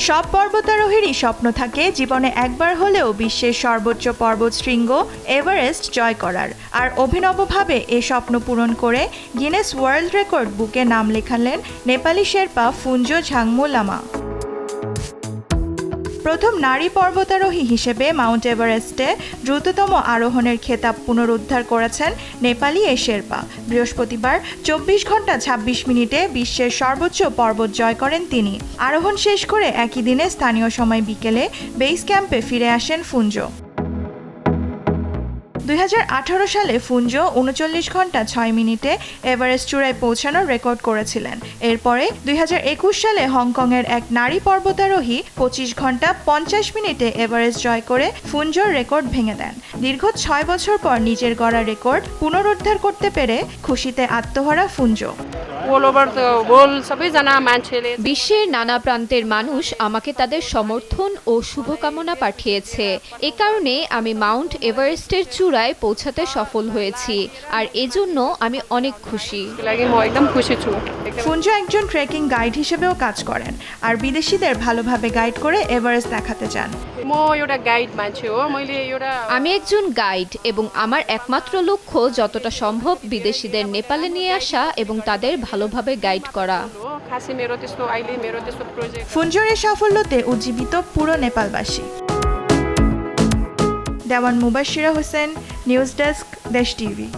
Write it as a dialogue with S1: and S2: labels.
S1: সব পর্বতারোহীরই স্বপ্ন থাকে জীবনে একবার হলেও বিশ্বের সর্বোচ্চ পর্বতশৃঙ্গ এভারেস্ট জয় করার, আর অভিনবভাবে এ স্বপ্ন পূরণ করে গিনেস ওয়ার্ল্ড রেকর্ড বুকে নাম লেখালেন নেপালি শেরপা ফুঞ্জো ঝাংমু লামা। প্রথম নারী পর্বতারোহী হিসেবে মাউন্ট এভারেস্টে দ্রুততম আরোহণের খেতাব পুনরুদ্ধার করেছেন নেপালি এ শেরপা। বৃহস্পতিবার 24 ঘন্টা 26 মিনিটে বিশ্বের সর্বোচ্চ পর্বত জয় করেন তিনি। আরোহণ শেষ করে একই দিনে স্থানীয় সময় বিকেলে বেস ক্যাম্পে ফিরে আসেন ফুঞ্জো। 2018 সালে ফুঞ্জো 39 ঘন্টা 6 মিনিটে এভারেস্ট চূড়ায় পৌঁছানোর রেকর্ড করেছিলেন। এরপরে 2021 সালে হংকংয়ের এক নারী পর্বতারোহী 25 ঘন্টা 50 মিনিটে এভারেস্ট জয় করে ফুঞ্জোর রেকর্ড ভেঙে দেন। দীর্ঘ 6 বছর পর নিজের গড়া রেকর্ড পুনরুদ্ধার করতে পেরে খুশিতে আত্মহারা ফুঞ্জো।
S2: বিশ্বের নানা প্রান্তের মানুষ আমাকে তাদের সমর্থন ও শুভকামনা পাঠিয়েছে। এ কারণে আমি মাউন্ট এভারেস্টের চূড়ায় পৌঁছাতে সফল হয়েছি, আর এজন্য আমি অনেক খুশি।
S1: ফুঞ্জো একজন ট্রেকিং গাইড হিসেবেও কাজ করেন, আর বিদেশিদের ভালোভাবে গাইড করে এভারেস্ট দেখাতে চান।
S2: আমি একজন গাইড এবং আমার একমাত্র লক্ষ্য যতটা সম্ভব বিদেশিদের নেপালে নিয়ে আসা এবং তাদের ভালোভাবে গাইড করা।
S1: ফুঞ্জোর এই সাফল্যতে উজ্জীবিত পুরো নেপালবাসী। দেওয়ান মুবাশিরা হোসেন, নিউজ ডেস্ক, দেশ টিভি।